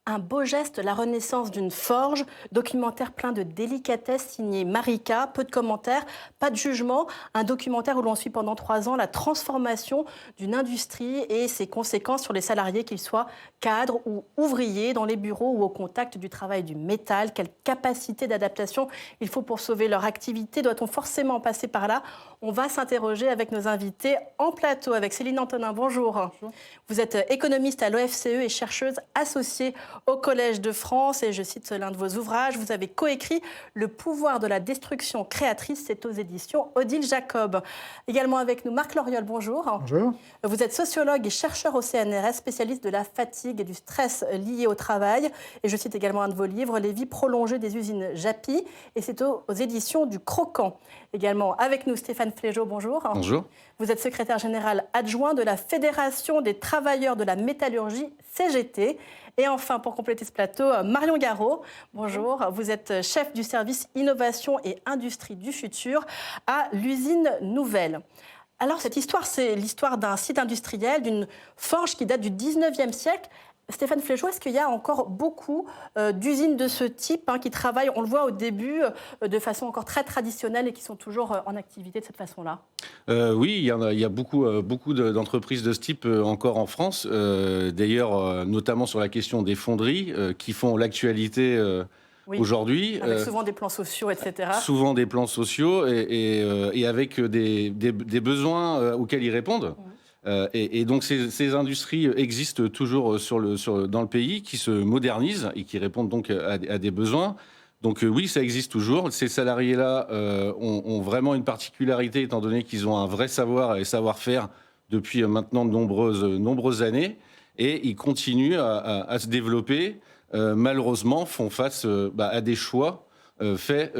Un beau geste, la renaissance d'une forge, documentaire plein de délicatesse signé Marika, peu de commentaires, pas de jugement, un documentaire où l'on suit pendant 3 ans la transformation d'une industrie et ses conséquences sur les salariés, qu'ils soient cadres ou ouvriers, dans les bureaux ou au contact du travail du métal. Quelle capacité d'adaptation il faut pour sauver leur activité? Doit-on forcément passer par là? On va s'interroger avec nos invités en plateau, avec Céline Antonin, bonjour. Bonjour. Vous êtes économiste à l'OFCE et chercheuse associée au Collège de France, et je cite l'un de vos ouvrages, vous avez coécrit Le pouvoir de la destruction créatrice, c'est aux éditions Odile Jacob. Également avec nous Marc Loriol, bonjour. Bonjour. Vous êtes sociologue et chercheur au CNRS, spécialiste de la fatigue et du stress lié au travail, et je cite également un de vos livres, Les vies prolongées des usines Japy, et c'est aux éditions du Croquant. Également avec nous Stéphane Flégeau, bonjour. Bonjour. Vous êtes secrétaire général adjoint de la Fédération des travailleurs de la métallurgie, CGT. Et enfin, pour compléter ce plateau, Marion Garot, bonjour. Vous êtes chef du service Innovation et Industrie du Futur à l'usine Nouvelle. Alors, cette histoire, c'est l'histoire d'un site industriel, d'une forge qui date du 19e siècle. Stéphane Flégeau, est-ce qu'il y a encore beaucoup d'usines de ce type qui travaillent, on le voit au début, de façon encore très traditionnelle et qui sont toujours en activité de cette façon-là? Oui, il y a beaucoup d'entreprises de ce type encore en France. D'ailleurs, notamment sur la question des fonderies qui font l'actualité Oui, aujourd'hui. avec souvent des plans sociaux, etc. Souvent des plans sociaux et avec des besoins auxquels ils répondent. Et donc ces industries existent toujours dans le pays, qui se modernisent et qui répondent donc à des besoins. Donc oui, ça existe toujours. Ces salariés-là ont vraiment une particularité, étant donné qu'ils ont un vrai savoir et savoir-faire depuis maintenant de nombreuses années. Et ils continuent à se développer. Malheureusement, font face à des choix faits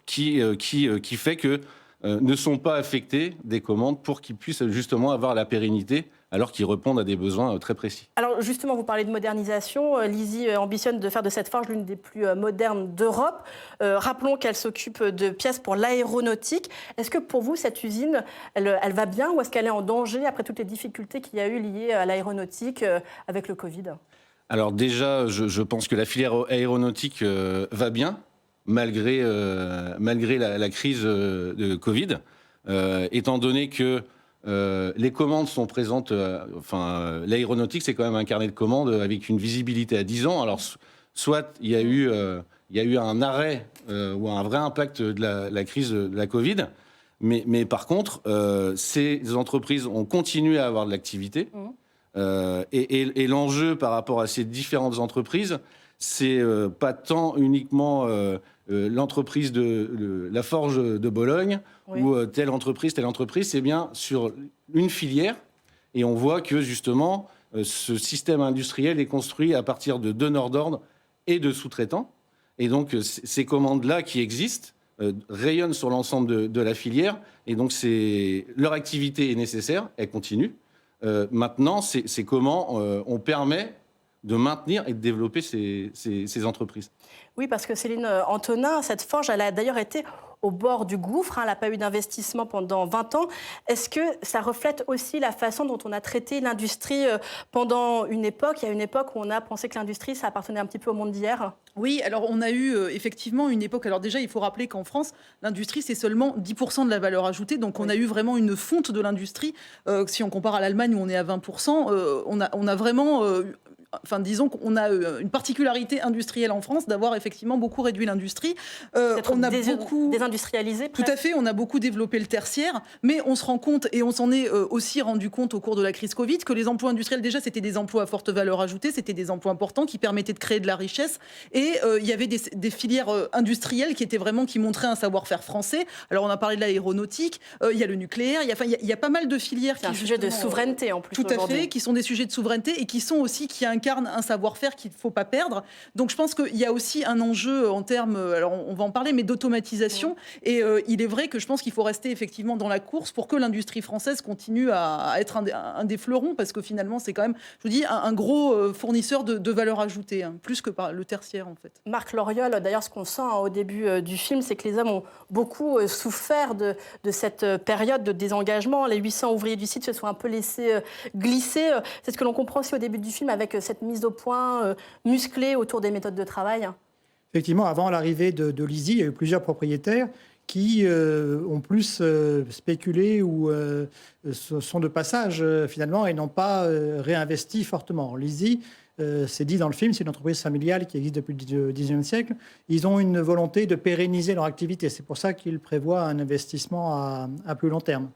qui fait que ne sont pas affectés des commandes pour qu'ils puissent justement avoir la pérennité, alors qu'ils répondent à des besoins très précis. Alors justement, vous parlez de modernisation. L'ISY ambitionne de faire de cette forge l'une des plus modernes d'Europe. Rappelons qu'elle s'occupe de pièces pour l'aéronautique. Est-ce que pour vous, cette usine, elle va bien, ou est-ce qu'elle est en danger après toutes les difficultés qu'il y a eu liées à l'aéronautique avec le Covid? Alors déjà, je pense que la filière aéronautique va bien, malgré la crise de Covid, étant donné que les commandes sont présentes. L'aéronautique, c'est quand même un carnet de commandes avec une visibilité à 10 ans. Alors, soit il y a eu un arrêt ou un vrai impact de la crise de la Covid, mais par contre, ces entreprises ont continué à avoir de l'activité. Et l'enjeu par rapport à ces différentes entreprises, c'est pas tant uniquement l'entreprise de la forge de Bologne, oui, ou telle entreprise, c'est bien sur une filière. Et on voit que justement, ce système industriel est construit à partir de donneurs d'ordre et de sous-traitants. Et donc, ces commandes-là qui existent rayonnent sur l'ensemble de la filière. Et donc, leur activité est nécessaire, elle continue. Maintenant, c'est comment on permet de maintenir et de développer ces entreprises. Oui, parce que Céline Antonin, cette forge, elle a d'ailleurs été au bord du gouffre. Elle n'a pas eu d'investissement pendant 20 ans. Est-ce que ça reflète aussi la façon dont on a traité l'industrie pendant une époque? Il y a une époque où on a pensé que l'industrie, ça appartenait un petit peu au monde d'hier. Oui, alors on a eu effectivement une époque. Alors déjà, il faut rappeler qu'en France, l'industrie, c'est seulement 10% de la valeur ajoutée. Donc on a eu vraiment une fonte de l'industrie. Si on compare à l'Allemagne où on est à 20%, on a vraiment... disons qu'on a une particularité industrielle en France d'avoir effectivement beaucoup réduit l'industrie. On a beaucoup désindustrialisé. Tout à fait, on a beaucoup développé le tertiaire, mais on se rend compte, et on s'en est aussi rendu compte au cours de la crise Covid, que les emplois industriels, déjà, c'était des emplois à forte valeur ajoutée, c'était des emplois importants qui permettaient de créer de la richesse, et il y avait des filières industrielles qui montraient un savoir-faire français. Alors on a parlé de l'aéronautique, il y a le nucléaire, il y a pas mal de filières qui... C'est un sujet de souveraineté en plus. Tout à fait, qui sont des sujets de souveraineté et qui sont aussi, qui incarnent un savoir-faire qu'il ne faut pas perdre. Donc je pense qu'il y a aussi un enjeu en termes, alors on va en parler, mais d'automatisation. Et il est vrai que je pense qu'il faut rester effectivement dans la course pour que l'industrie française continue à être un des fleurons, parce que finalement c'est quand même, je vous dis, un gros fournisseur de valeur ajoutée, plus que par le tertiaire en fait. Marc Loriol, d'ailleurs ce qu'on sent au début du film, c'est que les hommes ont beaucoup souffert de cette période de désengagement. Les 800 ouvriers du site se sont un peu laissés glisser. C'est ce que l'on comprend aussi au début du film avec cette mise au point musclée autour des méthodes de travail? Effectivement, avant l'arrivée de l'ISI, il y a eu plusieurs propriétaires qui ont plus spéculé ou sont de passage finalement et n'ont pas réinvesti fortement. L'ISI, c'est dit dans le film, c'est une entreprise familiale qui existe depuis le XIXe siècle. Ils ont une volonté de pérenniser leur activité. C'est pour ça qu'ils prévoient un investissement à plus long terme.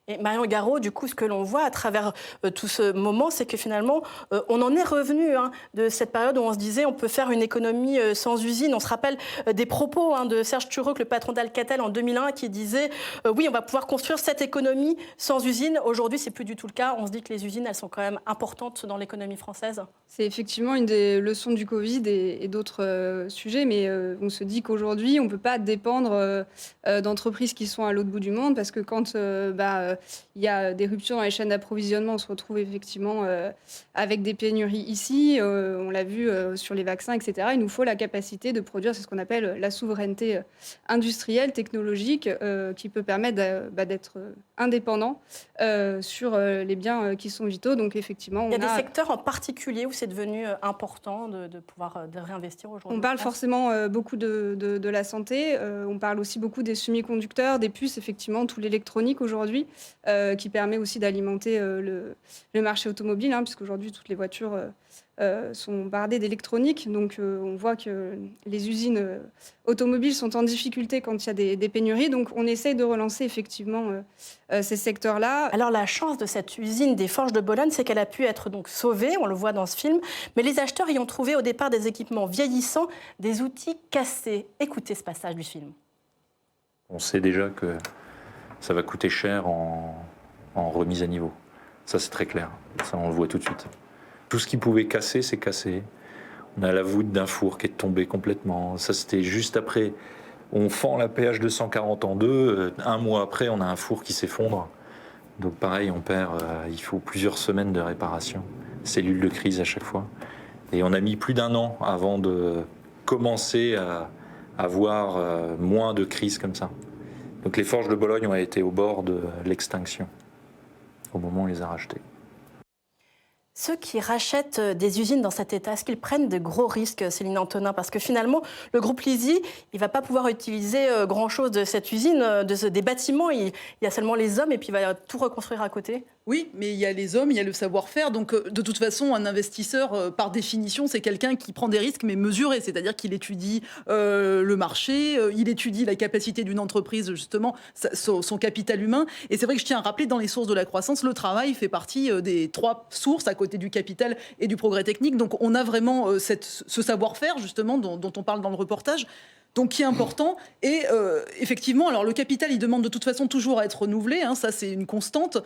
Et Marion Garot, du coup, ce que l'on voit à travers tout ce moment, c'est que finalement, on en est revenu de cette période où on se disait on peut faire une économie sans usine. On se rappelle des propos de Serge Turoc, le patron d'Alcatel en 2001, qui disait oui, on va pouvoir construire cette économie sans usine. Aujourd'hui, c'est plus du tout le cas. On se dit que les usines, elles sont quand même importantes dans l'économie française. C'est effectivement une des leçons du Covid et d'autres sujets, mais on se dit qu'aujourd'hui, on ne peut pas dépendre d'entreprises qui sont à l'autre bout du monde, parce que quand il y a des ruptures dans les chaînes d'approvisionnement, on se retrouve effectivement avec des pénuries ici, on l'a vu sur les vaccins, etc. Il nous faut la capacité de produire, c'est ce qu'on appelle la souveraineté industrielle, technologique, qui peut permettre d'être indépendant sur les biens qui sont vitaux. Donc effectivement, il y a des secteurs en particulier où c'est devenu important de pouvoir de réinvestir aujourd'hui. On parle forcément beaucoup de la santé, on parle aussi beaucoup des semi-conducteurs, des puces, effectivement, tout l'électronique aujourd'hui, qui permet aussi d'alimenter le marché automobile, puisqu'aujourd'hui toutes les voitures sont bardées d'électronique. Donc on voit que les usines automobiles sont en difficulté quand il y a des pénuries. Donc on essaye de relancer effectivement ces secteurs-là. Alors la chance de cette usine des Forges de Bologne, c'est qu'elle a pu être donc sauvée, on le voit dans ce film, mais les acheteurs y ont trouvé au départ des équipements vieillissants, des outils cassés. Écoutez ce passage du film. On sait déjà que ça va coûter cher en remise à niveau. Ça, c'est très clair. Ça, on le voit tout de suite. Tout ce qui pouvait casser, c'est cassé. On a la voûte d'un four qui est tombée complètement. Ça, c'était juste après. On fend la PH 240 en deux. Un mois après, on a un four qui s'effondre. Donc pareil, on perd. Il faut plusieurs semaines de réparation. Cellule de crise à chaque fois. Et on a mis plus d'1 an avant de commencer à avoir moins de crises comme ça. Donc les Forges de Bologne ont été au bord de l'extinction au moment où on les a rachetées. Ceux qui rachètent des usines dans cet état, est-ce qu'ils prennent de gros risques, Céline Antonin? Parce que finalement, le groupe Lizzie, il ne va pas pouvoir utiliser grand-chose de cette usine, des bâtiments. Il y a seulement les hommes et puis il va tout reconstruire à côté. Oui, mais il y a les hommes, il y a le savoir-faire. Donc, de toute façon, un investisseur, par définition, c'est quelqu'un qui prend des risques, mais mesurés. C'est-à-dire qu'il étudie le marché, il étudie la capacité d'une entreprise, justement, son capital humain. Et c'est vrai que je tiens à rappeler, dans les sources de la croissance, le travail fait partie des 3 sources à côté du capital et du progrès technique. Donc, on a vraiment ce savoir-faire, justement, dont on parle dans le reportage. Donc, qui est important. Et effectivement, alors le capital, il demande de toute façon toujours à être renouvelé. Ça, c'est une constante.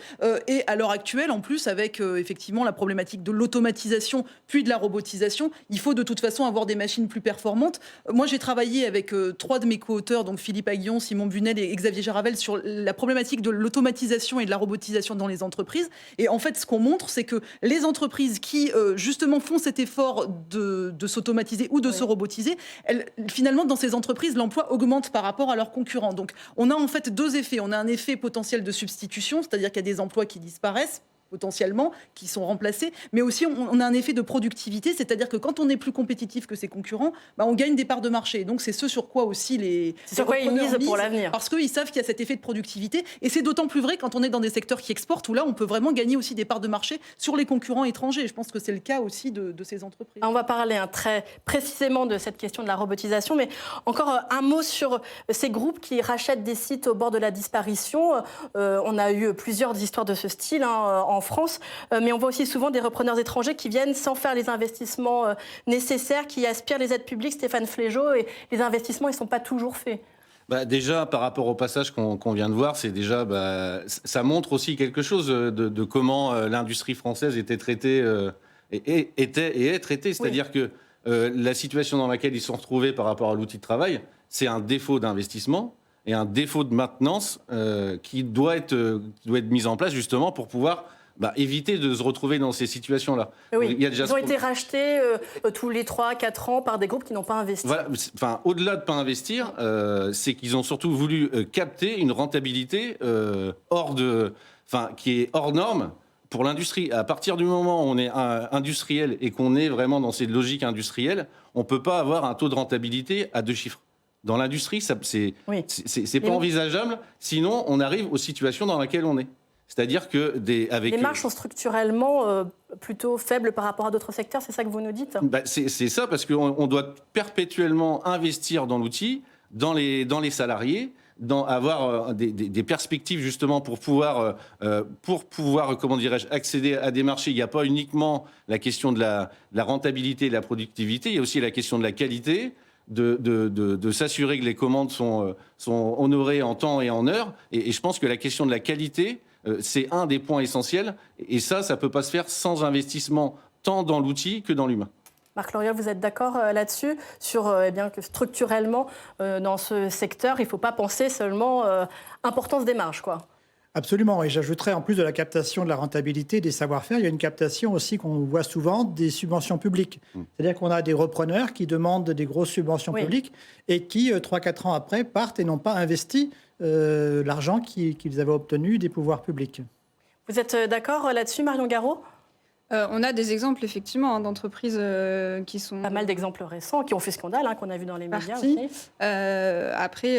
Et à l'heure actuelle, en plus, avec effectivement la problématique de l'automatisation puis de la robotisation, il faut de toute façon avoir des machines plus performantes. Moi, j'ai travaillé avec 3 de mes co-auteurs, donc Philippe Aguillon, Simon Bunel et Xavier Jaravel, sur la problématique de l'automatisation et de la robotisation dans les entreprises. Et en fait, ce qu'on montre, c'est que les entreprises qui, justement, font cet effort de s'automatiser ou de se robotiser, elles, finalement, dans ces entreprises, l'emploi augmente par rapport à leurs concurrents. Donc, on a en fait 2 effets. On a un effet potentiel de substitution, c'est-à-dire qu'il y a des emplois qui disparaissent potentiellement, qui sont remplacés, mais aussi on a un effet de productivité, c'est-à-dire que quand on est plus compétitif que ses concurrents, on gagne des parts de marché. Donc c'est ce sur quoi aussi les repreneurs misent pour l'avenir. Parce qu'ils savent qu'il y a cet effet de productivité, et c'est d'autant plus vrai quand on est dans des secteurs qui exportent, où là on peut vraiment gagner aussi des parts de marché sur les concurrents étrangers. Je pense que c'est le cas aussi de ces entreprises. On va parler très précisément de cette question de la robotisation, mais encore un mot sur ces groupes qui rachètent des sites au bord de la disparition. On a eu plusieurs histoires de ce style en France, mais on voit aussi souvent des repreneurs étrangers qui viennent sans faire les investissements nécessaires, qui aspirent les aides publiques, Stéphane Flégeau, et les investissements, ils ne sont pas toujours faits. Déjà, par rapport au passage qu'on vient de voir, c'est déjà, ça montre aussi quelque chose de comment l'industrie française était traitée et est traitée. C'est-à-dire que la situation dans laquelle ils sont retrouvés par rapport à l'outil de travail, c'est un défaut d'investissement et un défaut de maintenance qui doit être mis en place justement pour pouvoir éviter de se retrouver dans ces situations-là. Oui, ils ont été rachetés tous les 3-4 ans par des groupes qui n'ont pas investi. Voilà, au-delà de ne pas investir, c'est qu'ils ont surtout voulu capter une rentabilité qui est hors norme pour l'industrie. À partir du moment où on est industriel et qu'on est vraiment dans cette logique industrielle, on ne peut pas avoir un taux de rentabilité à 2 chiffres. Dans l'industrie, c'est pas envisageable, sinon on arrive aux situations dans lesquelles on est. C'est-à-dire que les marges sont structurellement plutôt faibles par rapport à d'autres secteurs, c'est ça que vous nous dites ? C'est ça, parce qu'on doit perpétuellement investir dans l'outil, dans les salariés, avoir des perspectives justement pour pouvoir comment dirais-je, accéder à des marchés. Il n'y a pas uniquement la question de la rentabilité et de la productivité, il y a aussi la question de la qualité, de s'assurer que les commandes sont honorées en temps et en heure. Et je pense que la question de la qualité, c'est un des points essentiels. Et ça ne peut pas se faire sans investissement tant dans l'outil que dans l'humain. Marc Loriol, vous êtes d'accord là-dessus, sur que structurellement, dans ce secteur, il ne faut pas penser seulement importance des marges, quoi. Absolument, et j'ajouterais en plus de la captation de la rentabilité des savoir-faire, il y a une captation aussi qu'on voit souvent des subventions publiques. C'est-à-dire qu'on a des repreneurs qui demandent des grosses subventions publiques et qui, 3-4 ans après, partent et n'ont pas investi l'argent qu'ils avaient obtenu des pouvoirs publics. Vous êtes d'accord là-dessus, Marion Garot ? On a des exemples, effectivement, d'entreprises qui sont... Pas mal d'exemples récents qui ont fait scandale, qu'on a vu dans les médias aussi. Après,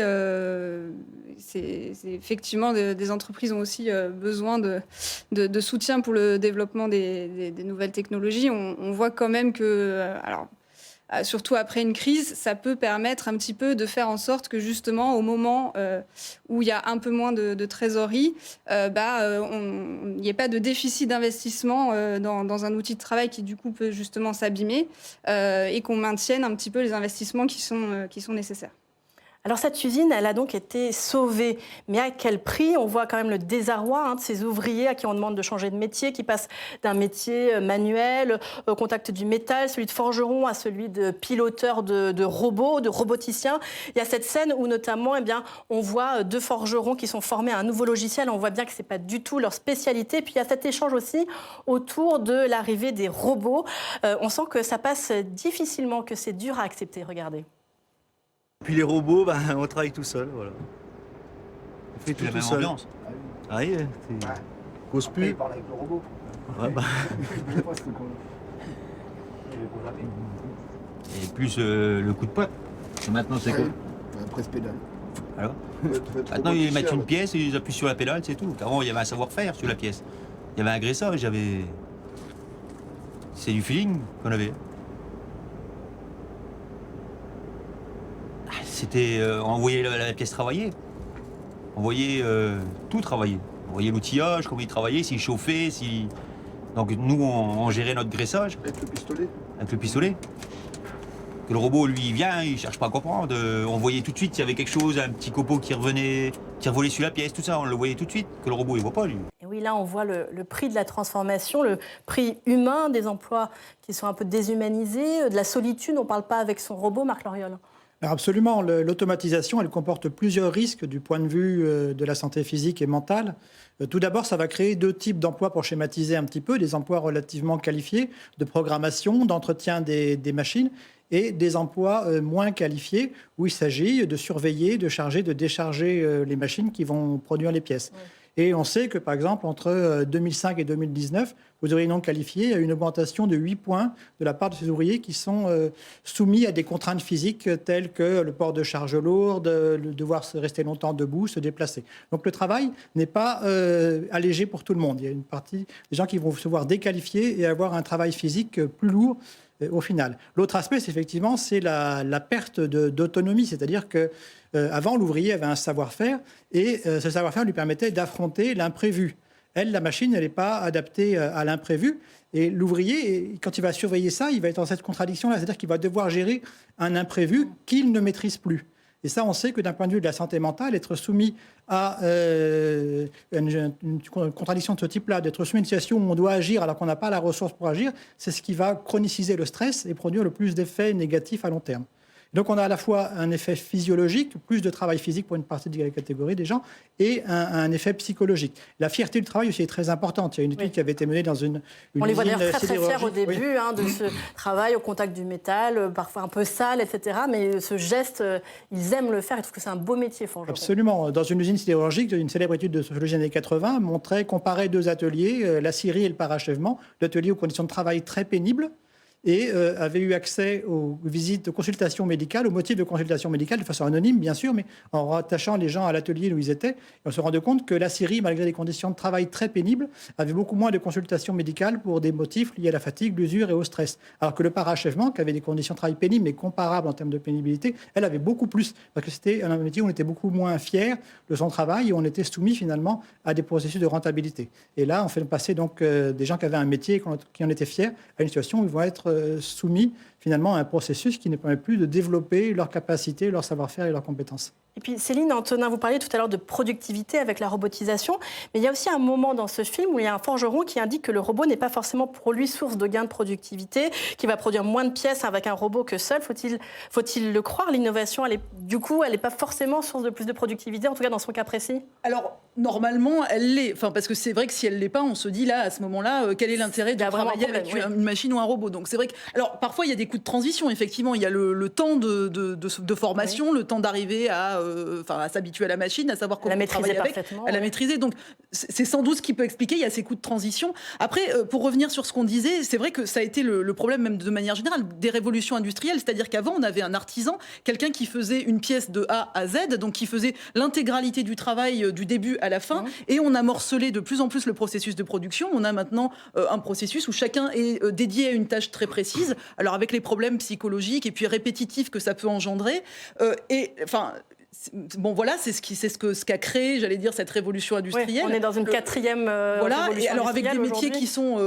c'est effectivement, des entreprises ont aussi besoin de soutien pour le développement des nouvelles technologies. On voit quand même que... surtout après une crise, ça peut permettre un petit peu de faire en sorte que justement, au moment où il y a un peu moins de trésorerie, il n'y ait pas de déficit d'investissement dans un outil de travail qui du coup peut justement s'abîmer et qu'on maintienne un petit peu les investissements qui sont nécessaires. Alors cette usine, elle a donc été sauvée, mais à quel prix ? On voit quand même le désarroi de ces ouvriers à qui on demande de changer de métier, qui passent d'un métier manuel au contact du métal, celui de forgeron à celui de piloteur de robots, de roboticien. Il y a cette scène où notamment, on voit 2 forgerons qui sont formés à un nouveau logiciel. On voit bien que c'est pas du tout leur spécialité. Puis il y a cet échange aussi autour de l'arrivée des robots. On sent que ça passe difficilement, que c'est dur à accepter. Regardez. Puis les robots, on travaille tout seul, voilà. On fait tout seul. Ambiance. Ah oui, cause plus. Parle avec le robot. Ouais, Et plus le coup de poids. Maintenant, c'est quoi ? Presse-pédale. Alors maintenant, ils mettent une pièce et ils appuient sur la pédale, c'est tout. Avant, il y avait un savoir-faire sur la pièce. Il y avait un graissage, c'est du feeling qu'on avait. C'était, on voyait la pièce travailler, on voyait tout travailler, on voyait l'outillage, comment il travaillait, s'il chauffait, donc nous on gérait notre graissage. Avec le pistolet. Avec le pistolet. Que le robot lui il vient, il cherche pas à comprendre. On voyait tout de suite s'il y avait quelque chose, un petit copeau qui revolait sur la pièce, tout ça, on le voyait tout de suite. Que le robot il voit pas lui. Et oui, là on voit le prix de la transformation, le prix humain des emplois qui sont un peu déshumanisés, de la solitude. On parle pas avec son robot, Marc Loriol. Alors absolument, l'automatisation, elle comporte plusieurs risques du point de vue de la santé physique et mentale. Tout d'abord, ça va créer 2 types d'emplois pour schématiser un petit peu, des emplois relativement qualifiés, de programmation, d'entretien des machines, et des emplois moins qualifiés, où il s'agit de surveiller, de charger, de décharger les machines qui vont produire les pièces. Ouais. Et on sait que, par exemple, entre 2005 et 2019, les ouvriers non qualifiés, il y a une augmentation de 8 points de la part de ces ouvriers qui sont soumis à des contraintes physiques telles que le port de charges lourdes, le devoir rester longtemps debout, se déplacer. Donc le travail n'est pas allégé pour tout le monde. Il y a une partie des gens qui vont se voir déqualifiés et avoir un travail physique plus lourd au final. L'autre aspect, c'est la perte d'autonomie, c'est-à-dire que avant, l'ouvrier avait un savoir-faire et ce savoir-faire lui permettait d'affronter l'imprévu. La machine, elle n'est pas adaptée à l'imprévu. Et l'ouvrier, quand il va surveiller ça, il va être dans cette contradiction-là. C'est-à-dire qu'il va devoir gérer un imprévu qu'il ne maîtrise plus. Et ça, on sait que d'un point de vue de la santé mentale, être soumis à une contradiction de ce type-là, d'être soumis à une situation où on doit agir alors qu'on n'a pas la ressource pour agir, c'est ce qui va chroniciser le stress et produire le plus d'effets négatifs à long terme. Donc on a à la fois un effet physiologique, plus de travail physique pour une partie de la catégorie des gens, et un effet psychologique. La fierté du travail aussi est très importante. Il y a une étude qui avait été menée dans une on les voit usine d'ailleurs très fiers au début sidérurgique. de ce travail au contact du métal, parfois un peu sale, etc. Mais ce geste, ils aiment le faire. Ils trouvent que c'est un beau métier, forgeron. Absolument. Dans une usine sidérurgique, une célèbre étude de sociologie des années 80 comparait deux ateliers, la scierie et le parachèvement. L'atelier aux conditions de travail très pénibles, et avait eu accès aux visites de consultation médicale, aux motifs de consultation médicale, de façon anonyme, bien sûr, mais en rattachant les gens à l'atelier où ils étaient. Et on se rendait compte que la scierie, malgré des conditions de travail très pénibles, avait beaucoup moins de consultations médicales pour des motifs liés à la fatigue, l'usure et au stress. Alors que le parachèvement, qui avait des conditions de travail pénibles, mais comparables en termes de pénibilité, elle avait beaucoup plus, parce que c'était un métier où on était beaucoup moins fier de son travail et on était soumis finalement à des processus de rentabilité. Et là, on fait passer donc des gens qui avaient un métier et qui en étaient fiers à une situation où ils vont être soumis finalement à un processus qui ne permet plus de développer leurs capacités, leur savoir-faire et leurs compétences. Et puis Céline, Antonin, vous parliez tout à l'heure de productivité avec la robotisation, mais il y a aussi un moment dans ce film où il y a un forgeron qui indique que le robot n'est pas forcément pour lui source de gain de productivité, qu'il va produire moins de pièces avec un robot que seul. Faut-il le croire? L'innovation, elle n'est pas forcément source de plus de productivité, en tout cas dans son cas précis? Alors, normalement, elle l'est. Enfin, parce que c'est vrai que si elle ne l'est pas, on se dit là, à ce moment-là, quel est l'intérêt de travailler avec une machine ou un robot? Donc c'est vrai que... Alors, parfois, il y a des coups de transition, effectivement. Il y a le temps de formation, le temps d'arriver à s'habituer à la machine, à savoir comment travailler avec, à la maîtriser. Donc, c'est sans doute ce qui peut expliquer, il y a ces coups de transition. Après, pour revenir sur ce qu'on disait, c'est vrai que ça a été le problème, même de manière générale, des révolutions industrielles. C'est-à-dire qu'avant, on avait un artisan, quelqu'un qui faisait une pièce de A à Z, donc qui faisait l'intégralité du travail du début à la fin, et on a morcelé de plus en plus le processus de production. On a maintenant un processus où chacun est dédié à une tâche très précise, alors avec les problèmes psychologiques et puis répétitifs que ça peut engendrer. Bon, voilà, c'est ce qu'a créé, j'allais dire, cette révolution industrielle. Oui, on est dans une quatrième voilà, révolution et alors avec des métiers qui sont,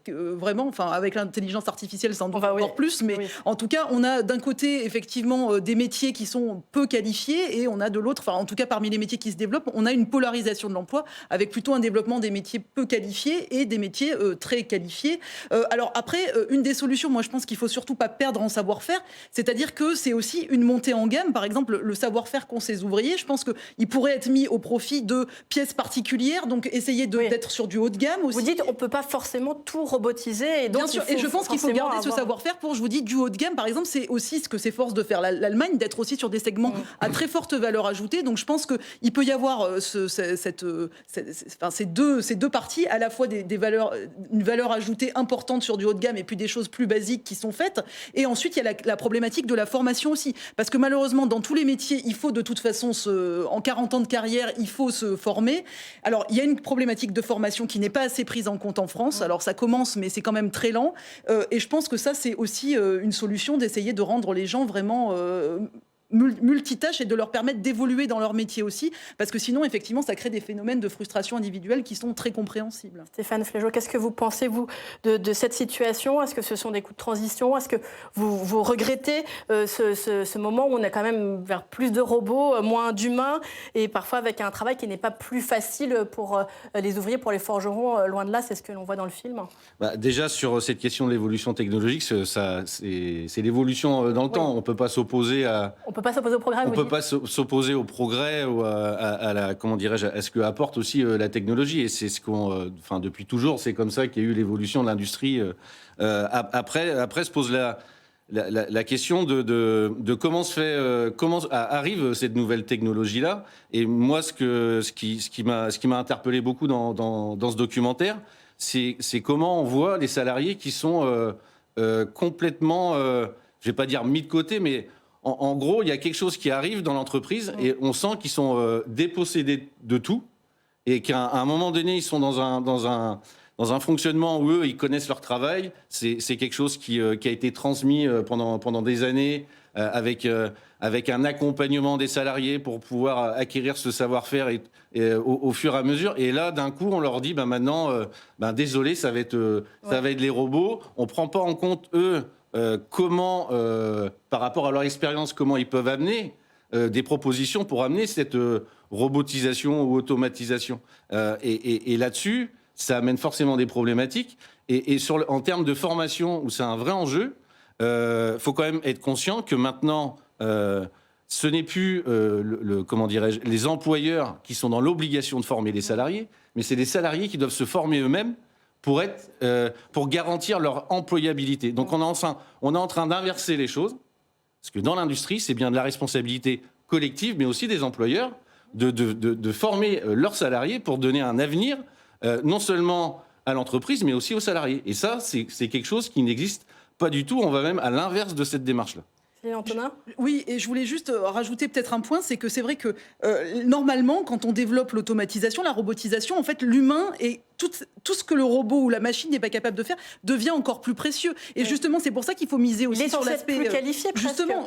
vraiment, avec l'intelligence artificielle, ça en doute encore plus, mais en tout cas, on a d'un côté, effectivement, des métiers qui sont peu qualifiés, et on a de l'autre, en tout cas, parmi les métiers qui se développent, on a une polarisation de l'emploi, avec plutôt un développement des métiers peu qualifiés et des métiers très qualifiés. Alors après, une des solutions, moi, je pense qu'il faut surtout pas perdre en savoir-faire, c'est-à-dire que c'est aussi une montée en gamme. Par exemple, le savoir-faire qu'ont ces ouvriers, je pense qu'il pourrait être mis au profit de pièces particulières, donc essayer d'être sur du haut de gamme aussi. Vous dites on ne peut pas forcément tout robotiser. Et donc bien sûr, et je pense qu'il faut garder ce savoir-faire pour, je vous dis, du haut de gamme. Par exemple, c'est aussi ce que s'efforce de faire l'Allemagne, d'être aussi sur des segments à très forte valeur ajoutée. Donc je pense qu'il peut y avoir ces deux parties, à la fois une valeur ajoutée importante sur du haut de gamme et puis des choses plus basiques qui sont faites. Et ensuite, il y a la problématique de la formation aussi. Parce que malheureusement, dans tous les métiers, il faut de toute façon, en 40 ans de carrière, il faut se former. Alors, il y a une problématique de formation qui n'est pas assez prise en compte en France. Alors, ça commence, mais c'est quand même très lent. Et je pense que ça, c'est aussi une solution d'essayer de rendre les gens vraiment multitâches et de leur permettre d'évoluer dans leur métier aussi, parce que sinon, effectivement, ça crée des phénomènes de frustration individuelle qui sont très compréhensibles. Stéphane Flégeau, qu'est-ce que vous pensez, vous, de cette situation? Est-ce que ce sont des coups de transition? Est-ce que vous regrettez ce moment où on est quand même vers plus de robots, moins d'humains, et parfois avec un travail qui n'est pas plus facile pour les ouvriers, pour les forgerons? Loin de là, c'est ce que l'on voit dans le film. Déjà, sur cette question de l'évolution technologique, c'est l'évolution dans le temps. On ne peut pas s'opposer à... On peut pas s'opposer au progrès. On ne peut pas s'opposer au progrès ou à ce que apporte aussi la technologie. Et c'est ce qu'on, depuis toujours, c'est comme ça qu'il y a eu l'évolution de l'industrie. Après se pose la question de comment arrive cette nouvelle technologie-là. Et moi, ce qui m'a interpellé beaucoup dans ce documentaire, c'est comment on voit les salariés qui sont complètement, je vais pas dire mis de côté, mais en gros, il y a quelque chose qui arrive dans l'entreprise et on sent qu'ils sont dépossédés de tout et qu'à un moment donné, ils sont dans un fonctionnement où eux, ils connaissent leur travail. C'est quelque chose qui a été transmis pendant des années avec un accompagnement des salariés pour pouvoir acquérir ce savoir-faire au fur et à mesure. Et là, d'un coup, on leur dit maintenant, désolé, ça va être les robots. On ne prend pas en compte, eux, comment, par rapport à leur expérience, comment ils peuvent amener des propositions pour amener cette robotisation ou automatisation. Et là-dessus, ça amène forcément des problématiques. Et en termes de formation, où c'est un vrai enjeu, faut quand même être conscient que maintenant, ce n'est plus comment dirais-je, les employeurs qui sont dans l'obligation de former les salariés, mais c'est les salariés qui doivent se former eux-mêmes pour garantir leur employabilité. Donc on est en train d'inverser les choses, parce que dans l'industrie, c'est bien de la responsabilité collective, mais aussi des employeurs, de former leurs salariés pour donner un avenir, non seulement à l'entreprise, mais aussi aux salariés. Et ça, c'est quelque chose qui n'existe pas du tout. On va même à l'inverse de cette démarche-là. Antonin ? Oui, et je voulais juste rajouter peut-être un point, c'est que c'est vrai que normalement, quand on développe l'automatisation, la robotisation, en fait, l'humain et tout ce que le robot ou la machine n'est pas capable de faire devient encore plus précieux. Et justement, c'est pour ça qu'il faut miser aussi sur l'aspect plus qualifié.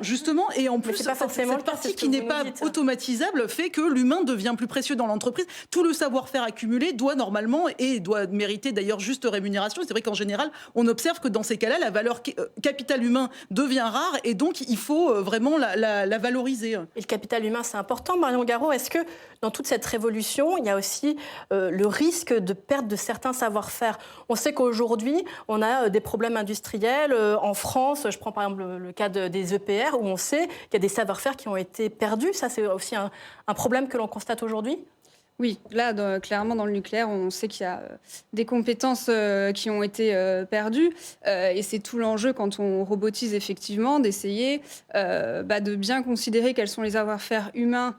Justement, et en plus, cette partie qui n'est pas automatisable fait que l'humain devient plus précieux dans l'entreprise. Tout le savoir-faire accumulé doit normalement et doit mériter d'ailleurs juste rémunération. C'est vrai qu'en général, on observe que dans ces cas-là, la valeur capital humain devient rare et donc il faut vraiment la valoriser. Et le capital humain, c'est important. Marion Garot, est-ce que dans toute cette révolution, il y a aussi le risque de perte de certains savoir-faire? On sait qu'aujourd'hui, on a des problèmes industriels. En France, je prends par exemple le cas des EPR, où on sait qu'il y a des savoir-faire qui ont été perdus. Ça, c'est aussi un problème que l'on constate aujourd'hui? Oui, là, clairement, dans le nucléaire, on sait qu'il y a des compétences qui ont été perdues. Et c'est tout l'enjeu, quand on robotise effectivement, d'essayer de bien considérer quels sont les savoir-faire humains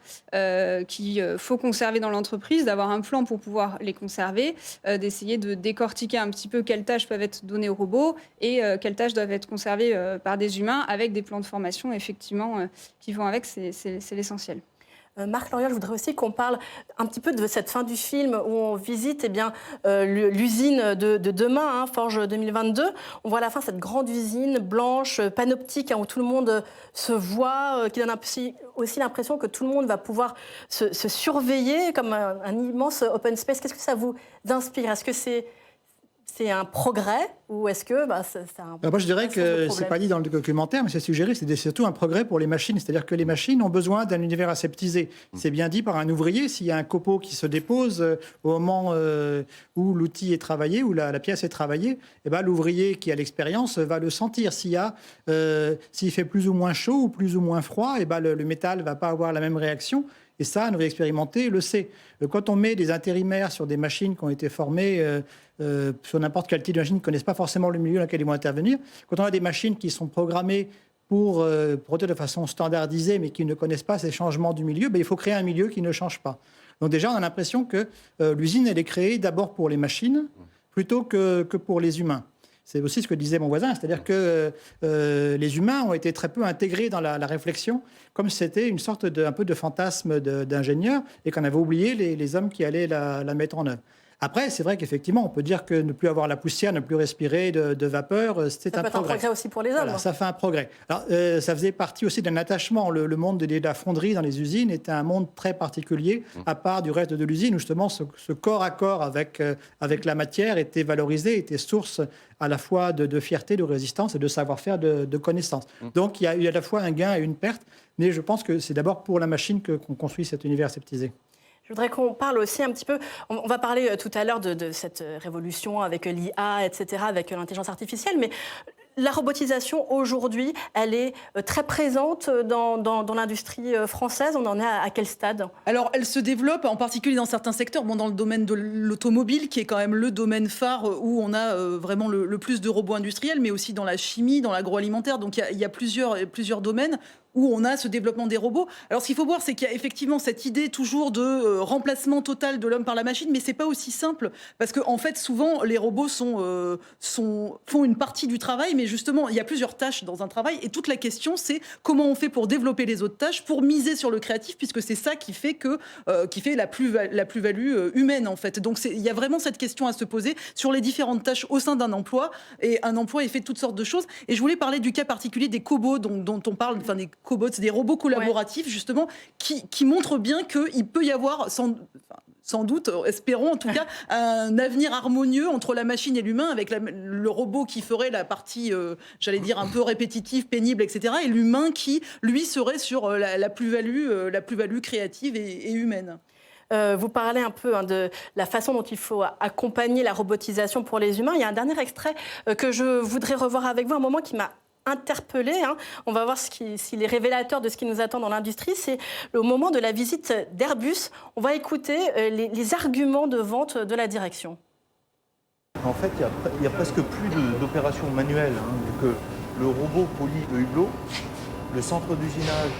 qu'il faut conserver dans l'entreprise, d'avoir un plan pour pouvoir les conserver, d'essayer de décortiquer un petit peu quelles tâches peuvent être données aux robots et quelles tâches doivent être conservées par des humains, avec des plans de formation, effectivement, qui vont avec, c'est l'essentiel. Marc Loriol, je voudrais aussi qu'on parle un petit peu de cette fin du film où on visite l'usine de demain, Forge 2022. On voit à la fin cette grande usine blanche, panoptique, où tout le monde se voit, qui donne aussi l'impression que tout le monde va pouvoir se surveiller comme un immense open space. Qu'est-ce que ça vous inspire? Est-ce que c'est un progrès ou est-ce que c'est un... Moi, je dirais que c'est pas dit dans le documentaire, mais c'est suggéré, c'est surtout un progrès pour les machines. C'est-à-dire que les machines ont besoin d'un univers aseptisé. C'est bien dit par un ouvrier. S'il y a un copeau qui se dépose au moment où l'outil est travaillé, où la pièce est travaillée, l'ouvrier qui a l'expérience va le sentir. S'il fait plus ou moins chaud ou plus ou moins froid, le métal va pas avoir la même réaction. Et ça, un ouvrier expérimenté le sait. Quand on met des intérimaires sur des machines qui ont été formées sur n'importe quel type de machine, qui ne connaissent pas forcément le milieu dans lequel ils vont intervenir, quand on a des machines qui sont programmées pour produire de façon standardisée, mais qui ne connaissent pas ces changements du milieu, il faut créer un milieu qui ne change pas. Donc déjà, on a l'impression que l'usine, elle est créée d'abord pour les machines, plutôt que pour les humains. C'est aussi ce que disait mon voisin, c'est-à-dire que les humains ont été très peu intégrés dans la réflexion, comme c'était une sorte un peu de fantasme d'ingénieur, et qu'on avait oublié les hommes qui allaient la mettre en œuvre. Après, c'est vrai qu'effectivement, on peut dire que ne plus avoir la poussière, ne plus respirer de vapeur, c'est un progrès. Ça peut être un progrès aussi pour les hommes. Voilà, ça fait un progrès. Alors, ça faisait partie aussi d'un attachement. Le monde de la fonderie dans les usines était un monde très particulier, à part du reste de l'usine, où justement ce corps à corps avec la matière était valorisé, était source à la fois de fierté, de résistance et de savoir-faire, de connaissances. Donc, il y a eu à la fois un gain et une perte, mais je pense que c'est d'abord pour la machine qu'on construit cet univers aseptisé. Je voudrais qu'on parle aussi un petit peu, on va parler tout à l'heure de cette révolution avec l'IA, etc., avec l'intelligence artificielle, mais la robotisation, aujourd'hui, elle est très présente dans l'industrie française. On en est à quel stade? Alors, elle se développe, en particulier dans certains secteurs, dans le domaine de l'automobile, qui est quand même le domaine phare où on a vraiment le plus de robots industriels, mais aussi dans la chimie, dans l'agroalimentaire. Donc, il y a plusieurs domaines où on a ce développement des robots. Alors, ce qu'il faut voir, c'est qu'il y a effectivement cette idée toujours de remplacement total de l'homme par la machine, mais c'est pas aussi simple, parce que en fait, souvent, les robots font une partie du travail, mais justement, il y a plusieurs tâches dans un travail, et toute la question, c'est comment on fait pour développer les autres tâches, pour miser sur le créatif, puisque c'est ça qui fait la plus-value humaine, en fait. Donc, il y a vraiment cette question à se poser sur les différentes tâches au sein d'un emploi, et un emploi est fait de toutes sortes de choses. Et je voulais parler du cas particulier des cobots, dont on parle, enfin des cobots, des robots collaboratifs, justement, qui montrent bien qu'il peut y avoir, sans doute, espérons en tout cas, un avenir harmonieux entre la machine et l'humain, avec le robot qui ferait la partie, j'allais dire, un peu répétitive, pénible, etc., et l'humain qui, lui, serait sur la plus-value créative et humaine. Vous parlez un peu de la façon dont il faut accompagner la robotisation pour les humains. Il y a un dernier extrait que je voudrais revoir avec vous, un moment qui m'a interpellé. On va voir s'il est révélateur de ce qui nous attend dans l'industrie. C'est au moment de la visite d'Airbus. On va écouter les arguments de vente de la direction. En fait, il n'y a presque plus d'opérations manuelles, vu que le robot polie le hublot. Le centre d'usinage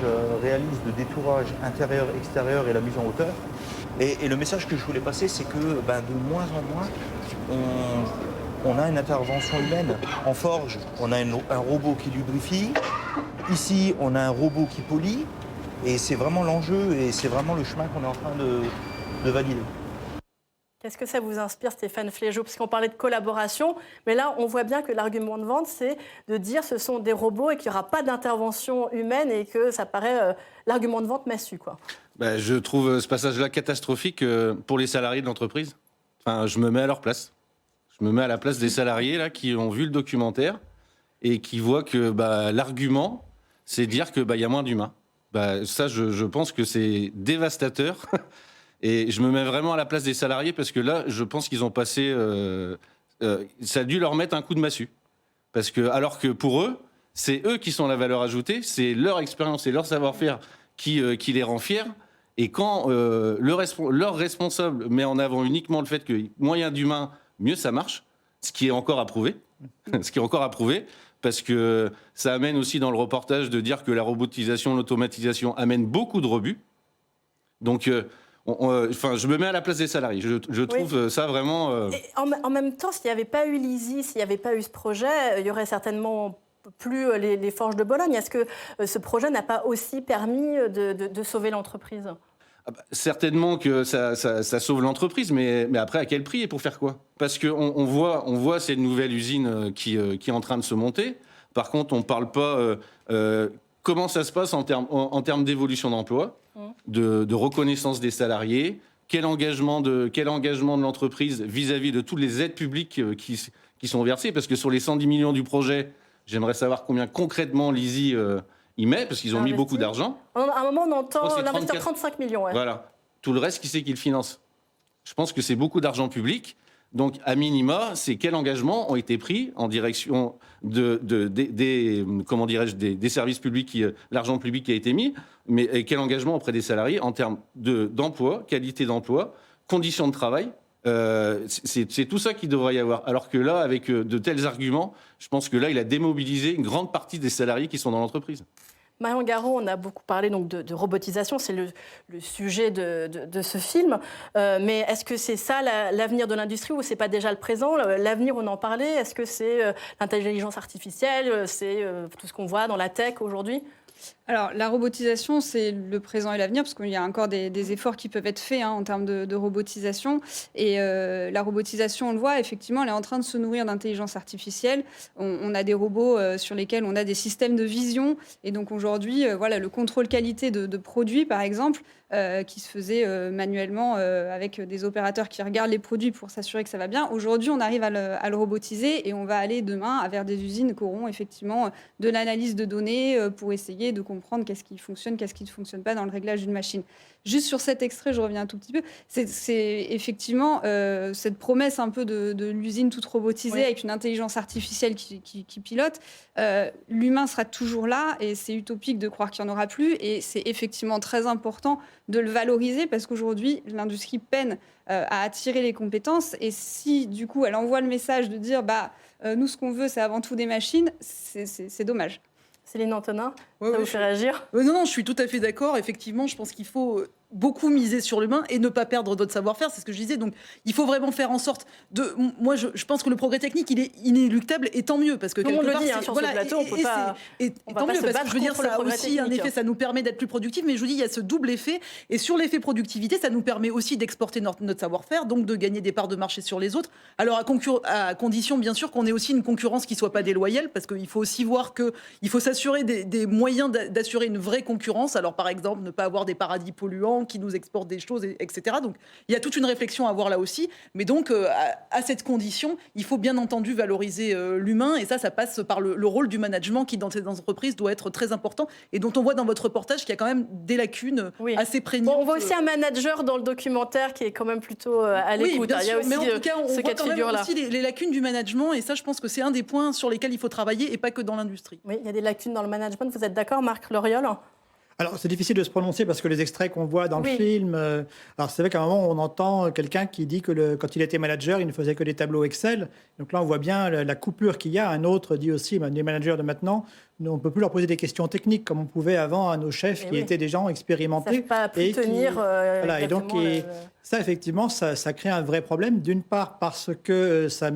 réalise le détourage intérieur-extérieur et la mise en hauteur. Et le message que je voulais passer, c'est que de moins en moins, on a une intervention humaine. En forge, on a un robot qui lubrifie. Ici, on a un robot qui polie. Et c'est vraiment l'enjeu et c'est vraiment le chemin qu'on est en train de valider. Qu'est-ce que ça vous inspire, Stéphane Flégeau? Parce qu'on parlait de collaboration, mais là, on voit bien que l'argument de vente, c'est de dire que ce sont des robots et qu'il n'y aura pas d'intervention humaine et que ça paraît l'argument de vente massu, quoi. Je trouve ce passage-là catastrophique pour les salariés de l'entreprise. Enfin, je me mets à leur place. Je me mets à la place des salariés là, qui ont vu le documentaire et qui voient que l'argument, c'est dire qu'il y a moins d'humains. Ça, je pense que c'est dévastateur. Et je me mets vraiment à la place des salariés parce que là, je pense qu'ils ont passé... ça a dû leur mettre un coup de massue. Parce que, alors que pour eux, c'est eux qui sont la valeur ajoutée, c'est leur expérience et leur savoir-faire qui les rend fiers. Et quand leur responsable met en avant uniquement le fait que moyen d'humain, mieux ça marche, ce qui est encore à prouver, parce que ça amène aussi dans le reportage de dire que la robotisation, l'automatisation amène beaucoup de rebuts. Donc... je me mets à la place des salariés. Je trouve ça vraiment... Et en même temps, s'il n'y avait pas eu l'ISI, s'il n'y avait pas eu ce projet, il y aurait certainement plus les forges de Bologne. Est-ce que ce projet n'a pas aussi permis de sauver l'entreprise ? Certainement que ça sauve l'entreprise, mais après, à quel prix et pour faire quoi? Parce qu'on voit cette nouvelle usine qui est en train de se monter. Par contre, on ne parle pas... comment ça se passe en termes d'évolution d'emploi, de reconnaissance des salariés, quel engagement de l'entreprise vis-à-vis de toutes les aides publiques qui sont versées, parce que sur les 110 millions du projet, j'aimerais savoir combien concrètement l'ISI y met, parce qu'ils ont mis beaucoup d'argent. À un moment, on entend l'investir 35 millions. Ouais. Voilà. Tout le reste, qui c'est qui le finance? Je pense que c'est beaucoup d'argent public. Donc, à minima, c'est quels engagements ont été pris en direction des services publics, l'argent public qui a été mis, mais quel engagement auprès des salariés en termes d'emploi, qualité d'emploi, conditions de travail. C'est tout ça qu'il devrait y avoir. Alors que là, avec de tels arguments, je pense que là, il a démobilisé une grande partie des salariés qui sont dans l'entreprise. Marion Garot, on a beaucoup parlé donc de robotisation, c'est le sujet de ce film. Mais est-ce que c'est ça l'avenir de l'industrie ou c'est pas déjà le présent? L'avenir, on en parlait. Est-ce que c'est l'intelligence artificielle? C'est tout ce qu'on voit dans la tech aujourd'hui? Alors, la robotisation, c'est le présent et l'avenir, parce qu'il y a encore des efforts qui peuvent être faits en termes de robotisation. Et la robotisation, on le voit, effectivement, elle est en train de se nourrir d'intelligence artificielle. On a des robots sur lesquels on a des systèmes de vision. Et donc, aujourd'hui, le contrôle qualité de produits, par exemple, qui se faisait manuellement avec des opérateurs qui regardent les produits pour s'assurer que ça va bien. Aujourd'hui, on arrive à le robotiser et on va aller demain vers des usines qui auront effectivement de l'analyse de données pour essayer de comprendre qu'est-ce qui fonctionne, qu'est-ce qui ne fonctionne pas dans le réglage d'une machine. Juste sur cet extrait, je reviens un tout petit peu. C'est effectivement cette promesse un peu de l'usine toute robotisée avec une intelligence artificielle qui pilote. L'humain sera toujours là et c'est utopique de croire qu'il n'y en aura plus. Et c'est effectivement très important de le valoriser parce qu'aujourd'hui, l'industrie peine à attirer les compétences. Et si, du coup, elle envoie le message de dire nous, ce qu'on veut, c'est avant tout des machines, c'est dommage. Céline Antonin, ça vous fait réagir? Non, je suis tout à fait d'accord. Effectivement, je pense qu'il faut beaucoup miser sur l'humain et ne pas perdre notre savoir-faire, c'est ce que je disais. Donc, il faut vraiment faire en sorte de... Moi, je pense que le progrès technique, il est inéluctable et tant mieux. Parce que on le dit, sur ce plateau, on peut pas... tant mieux, parce que je veux dire, ça a aussi un effet, ça nous permet d'être plus productifs, mais je vous dis, il y a ce double effet. Et sur l'effet productivité, ça nous permet aussi d'exporter notre savoir-faire, donc de gagner des parts de marché sur les autres. Alors, à condition, bien sûr, qu'on ait aussi une concurrence qui soit pas déloyale, parce qu'il faut aussi voir qu'il faut s'assurer des moyens d'assurer une vraie concurrence. Alors, par exemple, ne pas avoir des paradis polluants, banques, qui nous exportent des choses, etc. Donc il y a toute une réflexion à avoir là aussi. Mais donc à cette condition, il faut bien entendu valoriser l'humain et ça passe par le rôle du management qui dans ces entreprises doit être très important et dont on voit dans votre reportage qu'il y a quand même des lacunes assez prégnantes. Bon, on voit aussi un manager dans le documentaire qui est quand même plutôt à l'écoute. Bien Il y a sûr, aussi mais en tout cas, on ce voit cas de quand même figure-là. aussi les lacunes du management et ça, je pense que c'est un des points sur lesquels il faut travailler et pas que dans l'industrie. Oui, il y a des lacunes dans le management. Vous êtes d'accord, Marc Loriol? Alors, c'est difficile de se prononcer parce que les extraits qu'on voit dans le film... alors, c'est vrai qu'à un moment, on entend quelqu'un qui dit que quand il était manager, il ne faisait que des tableaux Excel. Donc là, on voit bien la coupure qu'il y a. Un autre dit aussi, les managers de maintenant, on ne peut plus leur poser des questions techniques comme on pouvait avant à nos chefs qui étaient des gens expérimentés. Ils ne savent pas plus tenir voilà, et donc, ça, effectivement, ça crée un vrai problème. D'une part, parce que ça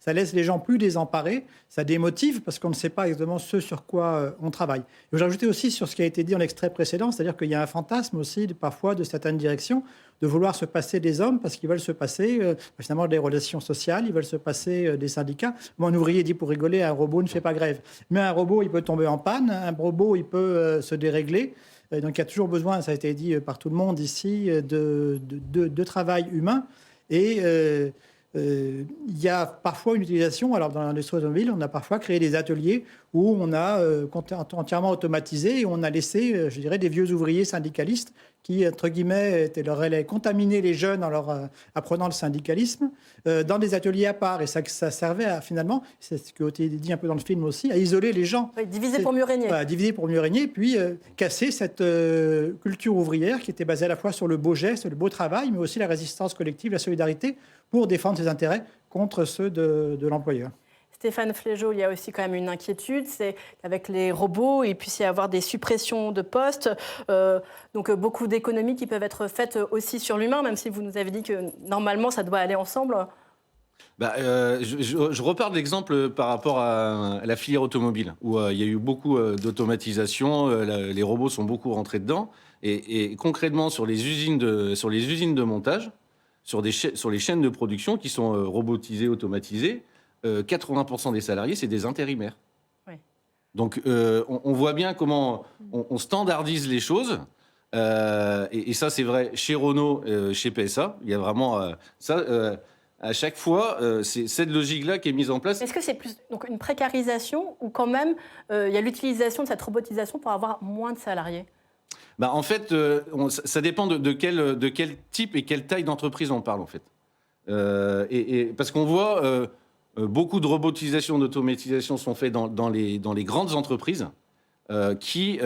laisse les gens plus désemparés. Ça démotive parce qu'on ne sait pas exactement ce sur quoi on travaille. Et j'ai ajouté aussi sur ce qui a été dit en extrait précédent, c'est-à-dire qu'il y a un fantasme aussi parfois de certaines directions de vouloir se passer des hommes parce qu'ils veulent se passer finalement des relations sociales, ils veulent se passer des syndicats. Moi, un ouvrier dit pour rigoler, un robot ne fait pas grève. Mais un robot, il peut tomber en panne, un robot, il peut se dérégler. Donc il y a toujours besoin, ça a été dit par tout le monde ici, de travail humain. Et il y a parfois une utilisation, alors dans l'industrie automobile, on a parfois créé des ateliers où on a entièrement automatisé et on a laissé, je dirais, des vieux ouvriers syndicalistes qui, entre guillemets, allaient contaminer les jeunes en leur apprenant le syndicalisme dans des ateliers à part. Et ça servait à, finalement, c'est ce qui a été dit un peu dans le film aussi, à isoler les gens. Oui, diviser pour mieux régner. Voilà, diviser pour mieux régner, puis casser cette culture ouvrière qui était basée à la fois sur le beau geste, le beau travail, mais aussi la résistance collective, la solidarité, pour défendre ses intérêts contre ceux de l'employeur. Stéphane Flégeau, il y a aussi quand même une inquiétude, c'est qu'avec les robots, il puisse y avoir des suppressions de postes, donc beaucoup d'économies qui peuvent être faites aussi sur l'humain, même si vous nous avez dit que normalement ça doit aller ensemble. Je repars de l'exemple par rapport à la filière automobile, où il y a eu beaucoup d'automatisation, les robots sont beaucoup rentrés dedans, et concrètement sur les usines de montage, sur les chaînes de production qui sont robotisées, automatisées, 80% des salariés, c'est des intérimaires. Oui. Donc, on voit bien comment on standardise les choses. Et ça, c'est vrai chez Renault, chez PSA. Il y a vraiment ça. À chaque fois, c'est cette logique-là qui est mise en place. Est-ce que c'est plus donc une précarisation ou quand même il y a l'utilisation de cette robotisation pour avoir moins de salariés? En fait, ça dépend de quel type et quelle taille d'entreprise on parle, en fait. Parce qu'on voit... beaucoup de robotisation, d'automatisation sont faits dans les grandes entreprises qui,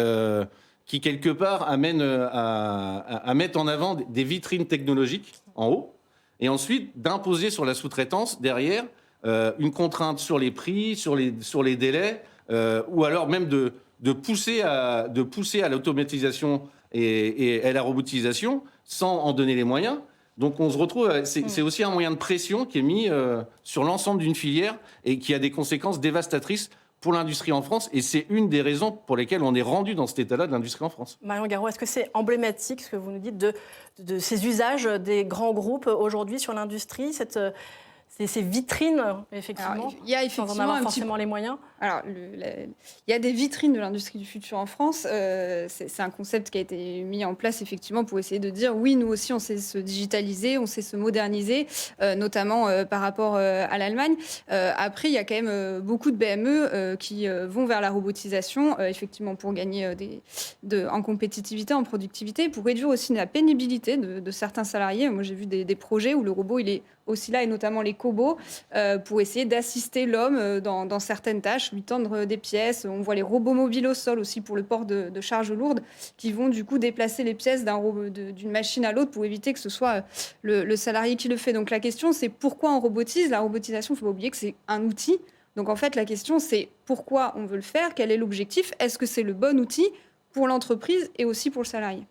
quelque part, amènent à mettre en avant des vitrines technologiques en haut et ensuite d'imposer sur la sous-traitance, derrière, une contrainte sur les prix, sur les délais ou alors même de pousser à l'automatisation et à la robotisation sans en donner les moyens. Donc on se retrouve, c'est aussi un moyen de pression qui est mis sur l'ensemble d'une filière et qui a des conséquences dévastatrices pour l'industrie en France. Et c'est une des raisons pour lesquelles on est rendu dans cet état-là de l'industrie en France. Marion Garot, est-ce que c'est emblématique, ce que vous nous dites, de ces usages des grands groupes aujourd'hui sur l'industrie, ces vitrines, effectivement, alors, il y a effectivement sans en avoir forcément les moyens? Alors, il y a des vitrines de l'industrie du futur en France. C'est un concept qui a été mis en place, effectivement, pour essayer de dire, oui, nous aussi, on sait se digitaliser, on sait se moderniser, notamment par rapport à l'Allemagne. Après, il y a quand même beaucoup de PME qui vont vers la robotisation, effectivement, pour gagner en compétitivité, en productivité, pour réduire aussi la pénibilité de certains salariés. Moi, j'ai vu des projets où le robot, il est aussi là, et notamment les cobots, pour essayer d'assister l'homme dans certaines tâches, lui tendre des pièces. On voit les robots mobiles au sol aussi pour le port de charges lourdes, qui vont du coup déplacer les pièces d'une machine à l'autre pour éviter que ce soit le salarié qui le fait. Donc la question, c'est pourquoi on robotise? La robotisation, il ne faut pas oublier que c'est un outil. Donc en fait, la question, c'est pourquoi on veut le faire? Quel est l'objectif? Est-ce que c'est le bon outil pour l'entreprise et aussi pour le salarié?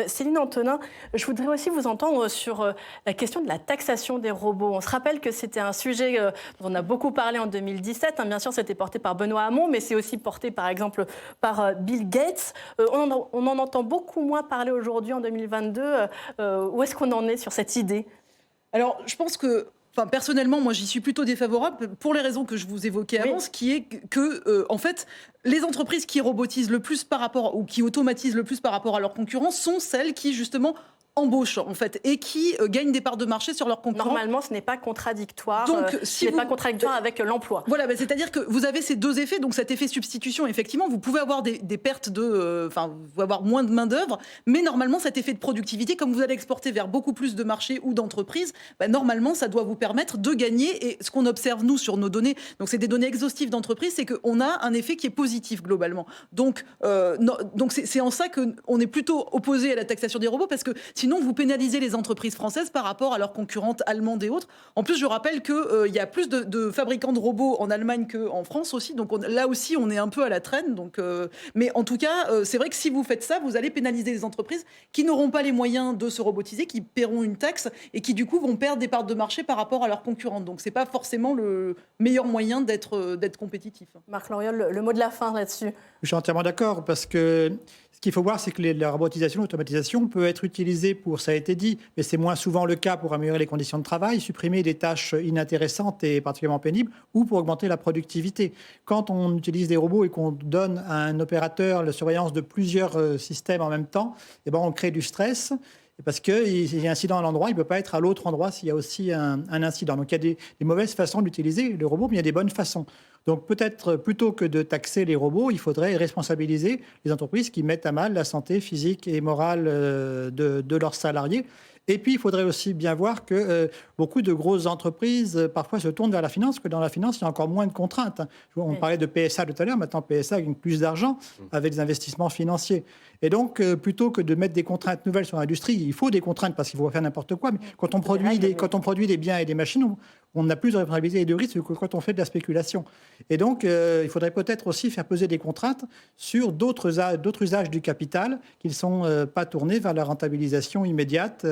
Céline Antonin, je voudrais aussi vous entendre sur la question de la taxation des robots. On se rappelle que c'était un sujet dont on a beaucoup parlé en 2017. Bien sûr, c'était porté par Benoît Hamon, mais c'est aussi porté, par exemple, par Bill Gates. On en entend beaucoup moins parler aujourd'hui, en 2022. Où est-ce qu'on en est sur cette idée? Alors, je pense que Enfin, personnellement, moi, j'y suis plutôt défavorable pour les raisons que je vous évoquais avant, ce qui est que, en fait, les entreprises qui robotisent le plus par rapport, ou qui automatisent le plus par rapport à leurs concurrents, sont celles qui, justement, embauchent, en fait, et qui gagnent des parts de marché sur leurs concurrents. Normalement, ce n'est pas contradictoire. Donc, si pas contradictoire avec l'emploi. Voilà, c'est-à-dire que vous avez ces deux effets. Donc, cet effet substitution, effectivement, vous pouvez avoir des pertes de... Enfin, vous pouvez avoir moins de main-d'œuvre, mais normalement, cet effet de productivité, comme vous allez exporter vers beaucoup plus de marchés ou d'entreprises, normalement, ça doit vous permettre de gagner. Et ce qu'on observe, nous, sur nos données, donc c'est des données exhaustives d'entreprises, c'est qu'on a un effet qui est positif, globalement. Donc, c'est en ça qu'on est plutôt opposé à la taxation des robots, parce que sinon, vous pénalisez les entreprises françaises par rapport à leurs concurrentes allemandes et autres. En plus, je rappelle qu'il y a plus de fabricants de robots en Allemagne qu'en France aussi. Donc là aussi, on est un peu à la traîne. Donc, mais en tout cas, c'est vrai que si vous faites ça, vous allez pénaliser les entreprises qui n'auront pas les moyens de se robotiser, qui paieront une taxe et qui, du coup, vont perdre des parts de marché par rapport à leurs concurrentes. Donc, ce n'est pas forcément le meilleur moyen d'être compétitif. Marc Loriol, le mot de la fin là-dessus. Je suis entièrement d'accord, parce que ce qu'il faut voir, c'est que la robotisation, l'automatisation peut être utilisée pour, ça a été dit, mais c'est moins souvent le cas, pour améliorer les conditions de travail, supprimer des tâches inintéressantes et particulièrement pénibles, ou pour augmenter la productivité. Quand on utilise des robots et qu'on donne à un opérateur la surveillance de plusieurs systèmes en même temps, eh ben on crée du stress. Parce qu'il y a un incident à l'endroit, il ne peut pas être à l'autre endroit s'il y a aussi un incident. Donc il y a des mauvaises façons d'utiliser le robot, mais il y a des bonnes façons. Donc peut-être, plutôt que de taxer les robots, il faudrait responsabiliser les entreprises qui mettent à mal la santé physique et morale de leurs salariés. Et puis, il faudrait aussi bien voir que beaucoup de grosses entreprises, parfois, se tournent vers la finance, que dans la finance, il y a encore moins de contraintes. On parlait de PSA tout à l'heure, maintenant PSA gagne plus d'argent avec des investissements financiers. Et donc, plutôt que de mettre des contraintes nouvelles sur l'industrie, il faut des contraintes parce qu'il faut faire n'importe quoi. Mais quand on produit des biens et des machines, on n'a plus de responsabilité et de risque que quand on fait de la spéculation. Et donc, il faudrait peut-être aussi faire peser des contraintes sur d'autres usages du capital qui ne sont pas tournés vers la rentabilisation immédiate.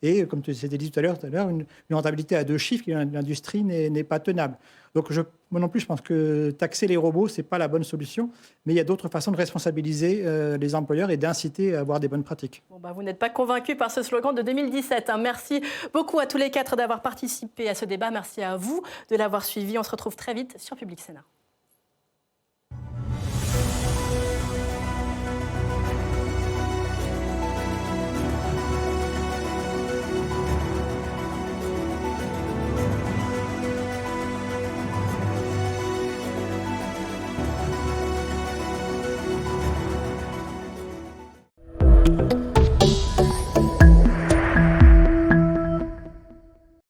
Et comme c'était dit tout à l'heure, une rentabilité à 2 chiffres qui, l'industrie, n'est pas tenable. Donc, moi non plus, je pense que taxer les robots, ce n'est pas la bonne solution. Mais il y a d'autres façons de responsabiliser les employeurs et d'inciter à avoir des bonnes pratiques. Vous n'êtes pas convaincus par ce slogan de 2017. Merci beaucoup à tous les 4 d'avoir participé à ce débat. Merci à vous de l'avoir suivi. On se retrouve très vite sur Public Sénat.